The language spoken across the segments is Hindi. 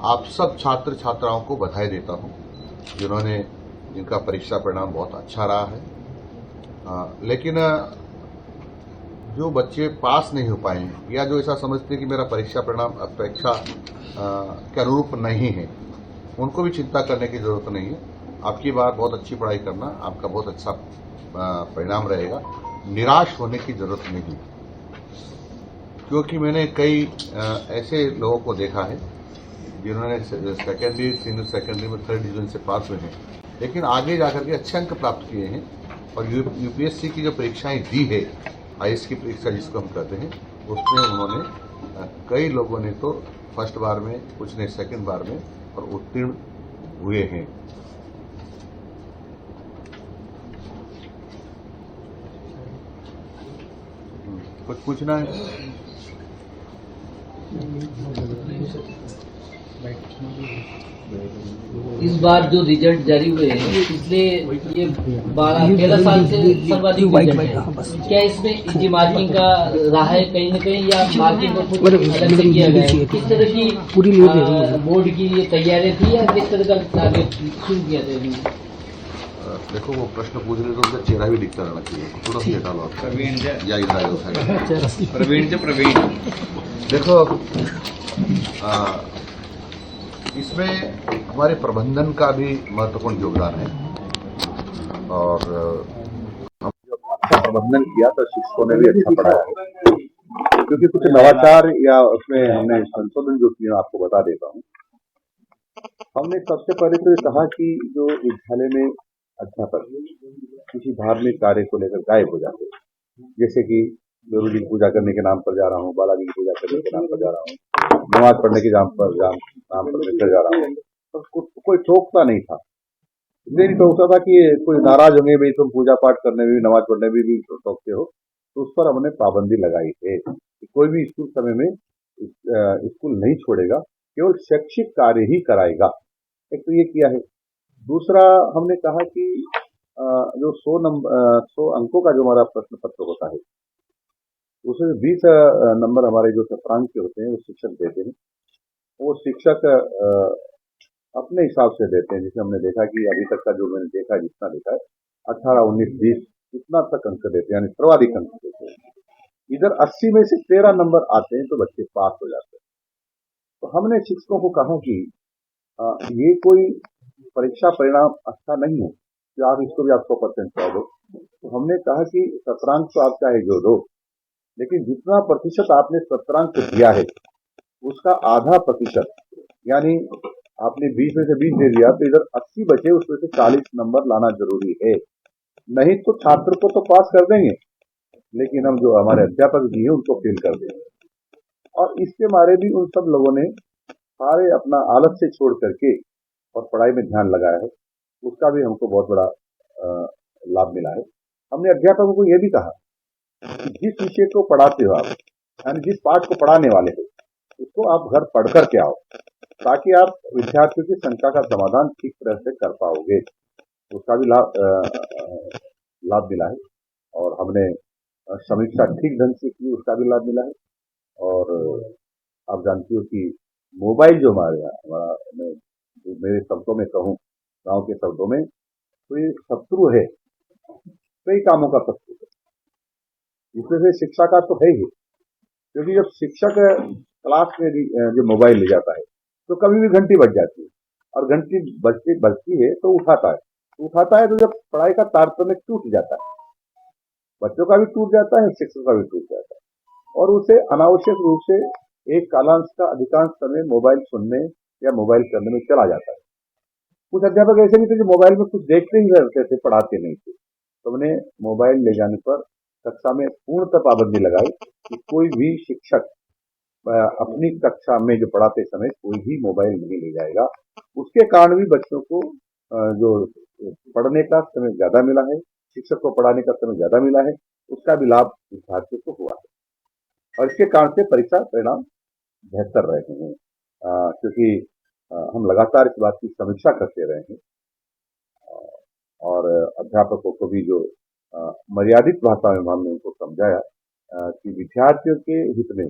आप सब छात्र छात्राओं को बधाई देता हूं जिनका परीक्षा परिणाम बहुत अच्छा रहा है। लेकिन जो बच्चे पास नहीं हो पाए या जो ऐसा समझते हैं कि मेरा परीक्षा परिणाम अपेक्षा के अनुरूप नहीं है, उनको भी चिंता करने की जरूरत नहीं है। आपकी बार बहुत अच्छी पढ़ाई करना, आपका बहुत अच्छा परिणाम रहेगा। निराश होने की जरूरत नहीं, क्योंकि मैंने कई ऐसे लोगों को देखा है जिन्होंने सेकेंडरी, सीनियर सेकेंडरी में 3rd डिवीजन से पास हुए हैं, लेकिन आगे जाकर के अच्छे अंक प्राप्त किए हैं और यूपीएससी की जो परीक्षाएं दी है, आईएएस की परीक्षा जिसको हम कहते हैं, उसमें उन्होंने कई लोगों ने तो फर्स्ट बार में, कुछ ने सेकंड बार में और उत्तीर्ण हुए हैं। कुछ पूछना है? इस बार जो रिजल्ट जारी हुए हैं, पिछले ये 13 साल से सर्वाधिक रिजल्ट है। क्या इसमें इजी मार्किंग का रहा है कहीं न कहीं, या मार्किंग को कुछ अलग से किया गया है? किस तरह की बोर्ड की ये तैयारी थी, या किस तरह का टारगेट शुरू किया था? देखो, वो प्रश्न पूछने तो उनका चेहरा भी दिखता रहना चाहिए, थोड़ा सा हटा लो। प्रवीण देखो, इसमें हमारे प्रबंधन का भी महत्वपूर्ण योगदान है और हम जब अच्छा प्रबंधन किया तो शिक्षकों ने भी अच्छा पढ़ाया है, क्योंकि कुछ नवाचार या उसमें हमने संशोधन जो किया आपको बता देता हूँ। हमने सबसे पहले तो ये कहा कि जो विद्यालय में अध्यापक किसी धार्मिक कार्य को लेकर गायब हो जाते, जैसे कि गुरु जी की पूजा करने के नाम पर जा रहा हूँ, बालाजी की पूजा करने के नाम पर जा रहा हूँ, नमाज पढ़ने के नाम पर लेकर जा रहा हूँ, तो कोई टोकता नहीं था। इसलिए नहीं टोकता था कि कोई नाराज होंगे, भाई तुम पूजा पाठ करने में भी, नमाज पढ़ने में भी टोकते हो, तो उस पर हमने पाबंदी लगाई है कि कोई भी स्कूल समय में स्कूल नहीं छोड़ेगा, केवल शैक्षिक कार्य ही कराएगा। एक तो ये किया है। दूसरा, हमने कहा कि जो 100 अंकों का जो हमारा प्रश्न पत्र होता है, उसमें 20 नंबर हमारे जो शतरांक के होते हैं वो शिक्षक देते हैं। वो शिक्षक अपने हिसाब से देते हैं। जैसे हमने देखा कि अभी तक का जो मैंने देखा, जितना देखा है, 18, 19, 20 इतना तक अंक देते हैं, यानी सर्वाधिक अंक देते हैं। इधर 80 में से 13 नंबर आते हैं तो बच्चे पास हो जाते हैं। तो हमने शिक्षकों को कहा कि ये कोई परीक्षा परिणाम अच्छा नहीं है कि आप इसको भी आप 100% पाओ दो। तो हमने कहा कि शतरांक तो आप चाहे जो दो, लेकिन जितना प्रतिशत आपने शतरांक दिया है उसका आधा प्रतिशत, यानी आपने 20 में से 20 दे दिया तो इधर 80 बचे, उसमें से 40 नंबर लाना जरूरी है। नहीं तो छात्र को तो पास कर देंगे, लेकिन हम जो हमारे अध्यापक जी हैं उनको फेल कर देंगे। और इसके मारे भी उन सब लोगों ने सारे अपना आलस से छोड़ करके और पढ़ाई में ध्यान लगाया है। उसका भी हमको बहुत बड़ा लाभ मिला है। हमने अध्यापकों को यह भी कहा कि जिस विषय को पढ़ाते हो आप, यानी जिस पाठ को पढ़ाने वाले हो, उसको आप घर पढ़ कर के आओ, ताकि आप विद्यार्थियों की शंका का समाधान ठीक तरह से कर पाओगे। उसका भी लाभ मिला है। और हमने समीक्षा ठीक ढंग से की, उसका भी लाभ मिला है। और आप जानती हो कि मोबाइल जो हमारा मेरे शब्दों में कहूँ, गांव के शब्दों में, तो ये शत्रु है, कई कामों का शत्रु है। इसमें से शिक्षा का तो है ही, क्योंकि जब शिक्षक क्लास में जो मोबाइल ले जाता है तो कभी भी घंटी बज जाती है, और घंटी बजती है तो उठाता है तो जब पढ़ाई का तारतम्य टूट जाता है, बच्चों का भी टूट जाता है, शिक्षक का भी टूट जाता है, और उसे अनावश्यक रूप से एक कालांश का अधिकांश समय मोबाइल सुनने या मोबाइल करने में चला जाता है। कुछ अध्यापक ऐसे भी थे जो मोबाइल में कुछ देखते ही रहते थे, पढ़ाते नहीं थे। तो हमने मोबाइल ले जाने पर कक्षा में पूर्णतः पाबंदी लगाई कि कोई भी शिक्षक अपनी कक्षा में जो पढ़ाते समय कोई भी मोबाइल नहीं ले जाएगा। उसके कारण भी बच्चों को जो पढ़ने का समय ज्यादा मिला है, शिक्षक को पढ़ाने का समय ज्यादा मिला है, उसका भी लाभ विद्यार्थियों को हुआ है। और इसके कारण से परीक्षा परिणाम बेहतर रहे हैं, क्योंकि हम लगातार इस बात की समीक्षा करते रहे हैं। और अध्यापकों को भी जो मर्यादित भाषा में हमने उनको समझाया कि विद्यार्थियों के हित में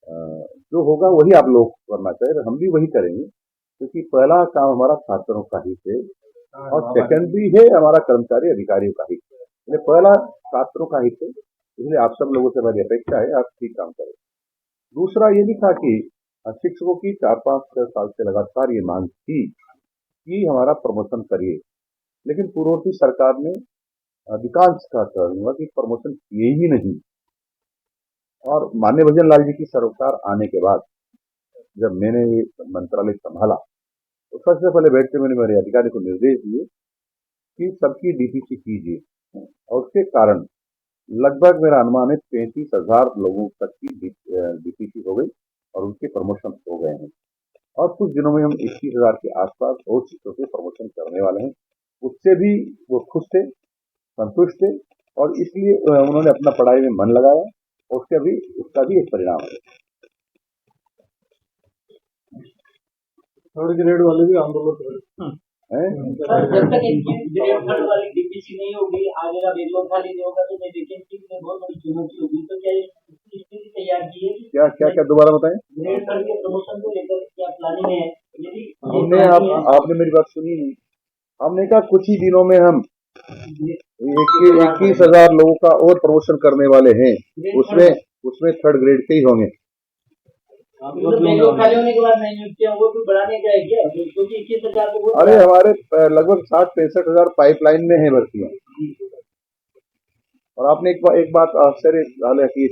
जो होगा वही आप लोग करना चाहिए, हम भी वही करेंगे, क्योंकि पहला काम हमारा छात्रों का ही है और सेकेंडरी है हमारा कर्मचारी अधिकारियों का ही है। पहला छात्रों का ही है, इसलिए आप सब लोगों से मेरी अपेक्षा है आप ठीक काम करें। दूसरा ये भी था कि शिक्षकों की 4-5 साल से लगातार ये मांग थी कि हमारा प्रमोशन करिए, लेकिन पूर्ववर्ती सरकार ने अधिकांश का हुआ कि प्रमोशन किए ही नहीं। और माननीय भजन लाल जी की सरकार आने के बाद जब मैंने ये मंत्रालय संभाला तो सबसे पहले बैठ के मैंने मेरे अधिकारी को निर्देश दिए कि सबकी डीपीसी कीजिए, और उसके कारण लगभग मेरा अनुमान है 35,000 लोगों तक की डीपीसी हो गई और उनके प्रमोशन हो गए हैं। और कुछ दिनों में हम 21,000 के आसपास और शिक्षकों के प्रमोशन करने वाले हैं। उससे भी वो खुश थे, संतुष्ट थे, और इसलिए उन्होंने अपना पढ़ाई में मन लगाया और उसका भी एक परिणाम है। थर्ड ग्रेड वाले भी आंदोलन कर रहे हैं। जब तक ग्रेड थर्ड वाली डीपीसी नहीं होगी, आगे का बेरोजगार खाली नहीं होगा, तो वैकेंसी में बहुत बड़ी चुनौती होगी। तो क्या स्थिति तैयार की है? क्या दोबारा बताएं? ग्रेड थर्ड के प्रमोशन को लेकर क्या प्लानिंग है? यदि आपने मेरी बात सुनी नहीं। हमने कहा कुछ ही दिनों में हम 21,000 लोगों का और प्रमोशन करने वाले हैं, उसमें थर्ड ग्रेड के ही होंगे। होने के बाद नियुक्तियां वो भी बढ़ाने का है क्या? क्योंकि 21,000 को अरे हमारे लगभग 60-65,000 पाइपलाइन में है भर्तियां। और आपने एक बात आश्चर्य, हालांकि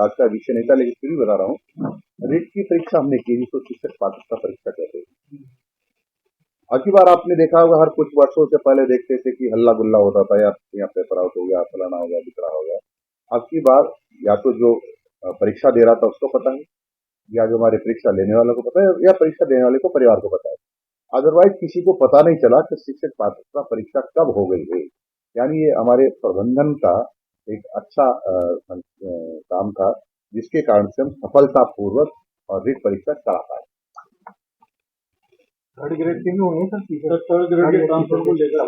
आज का विषय नहीं था लेकिन फिर भी बता रहा हूँ, रीट की परीक्षा हमने की जिसको शिक्षक पात्रता परीक्षा कहते हैं। अगली बार आपने देखा होगा, हर कुछ वर्षों से पहले देखते थे कि हल्ला गुल्ला होता था, या यहाँ पेपर आउट हो गया, फलाना हो गया, दिखरा हो गया। अब की बार या तो जो परीक्षा दे रहा था उसको पता है, या जो हमारे परीक्षा लेने वालों को पता है, या परीक्षा देने वाले को परिवार को पता है। अदरवाइज किसी को पता नहीं चला कि शिक्षक पात्रता परीक्षा कब हो गई है। यानी ये हमारे प्रबंधन का एक अच्छा काम था, जिसके कारण से हम सफलतापूर्वक और रीट परीक्षा करा पाए। थर्ड ग्रेड के भी होंगे सर, थर्ड ग्रेड के ट्रांसफर को लेकर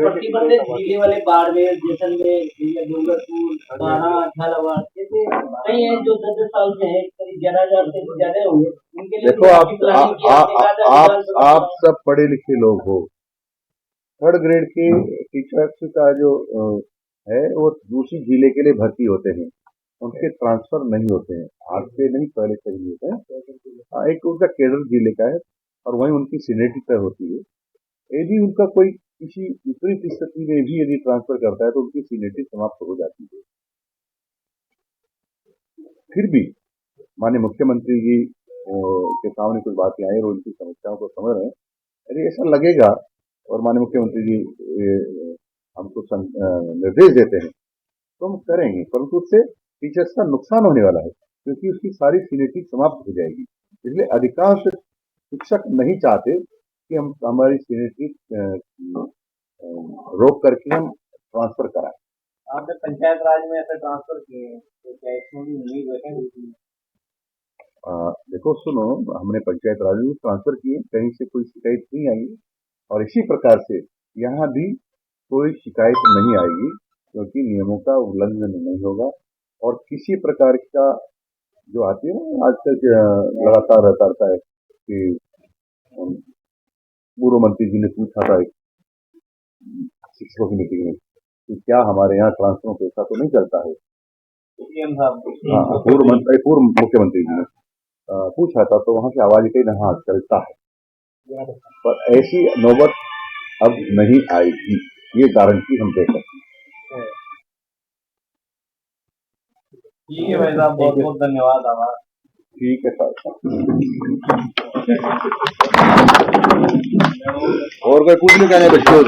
प्रतिबंधित जिले वाले बाड़मेर, जैसलमेर, डूंगरपुर, बारा, झालावाड़ जैसे कई हैं जो 10 साल से है, करीब 11,000 से ज्यादा होंगे। उनके लिए देखो आप सब पढ़े लिखे लोग हो। थर्ड ग्रेड के टीचर्स का जो है वो दूसरी जिले के लिए भर्ती होते हैं, उनके ट्रांसफर नहीं होते हैं, आज से नहीं पहले से ही होते हैं। एक उनका केडर जिले का है और वहीं उनकी सीनियरिटी तय होती है। यदि उनका कोई किसी विपरीत स्थिति में भी यदि ट्रांसफर करता है तो उनकी सीनियरिटी समाप्त हो जाती है। फिर भी माननीय मुख्यमंत्री जी के सामने कुछ बातें आई और उनकी समस्याओं को समझ रहे हैं। यदि ऐसा लगेगा और माननीय मुख्यमंत्री जी हमको निर्देश देते हैं तो हम करेंगे, परंतु उससे टीचर्स का नुकसान होने वाला है, क्योंकि उसकी सारी सीनियरिटी समाप्त हो जाएगी। इसलिए अधिकांश शिक्षक नहीं चाहते कि हम हमारी सीनियरिटी रोक करके हम ट्रांसफर कराएं। आपने पंचायत राज में ऐसे ट्रांसफर किए हैं, तो क्या इसमें भी उम्मीद रखें? देखो सुनो, हमने पंचायत राज में ट्रांसफर किए, कहीं से कोई शिकायत नहीं आई, और इसी प्रकार से यहाँ भी कोई शिकायत नहीं आएगी, क्योंकि नियमों का उल्लंघन नहीं होगा। और किसी प्रकार का जो आती है ना आजकल लगातार रहता है कि पूर्व मंत्री जी ने पूछा था शिक्षकों की मीटिंग में कि क्या हमारे यहाँ ट्रांसफर पैसा तो नहीं चलता है। पूर्व मुख्यमंत्री जी ने पूछा था, तो वहां से आवाज कही हाँ चलता है, पर ऐसी नौबत अब नहीं आएगी, ये गारंटी हम दे सकते हैं। ठीक है भाई साहब, बहुत बहुत धन्यवाद आभार। ठीक है सर। और कोई पूछ नहीं कहने बच्चों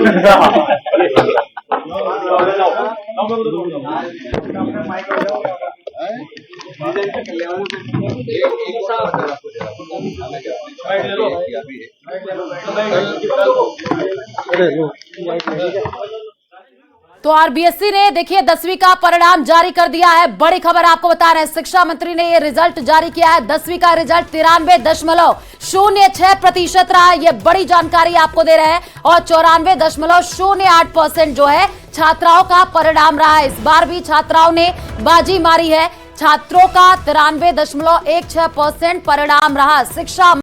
तो आरबीएसई ने देखिए 10वीं का परिणाम जारी कर दिया है। बड़ी खबर आपको बता रहे हैं, शिक्षा मंत्री ने ये रिजल्ट जारी किया है। 10वीं का रिजल्ट 93.06% रहा है, ये बड़ी जानकारी आपको दे रहे हैं। और 94.08% जो है छात्राओं का परिणाम रहा है। इस बार भी छात्राओं ने बाजी मारी है। छात्रों का 93.16% परिणाम रहा। शिक्षा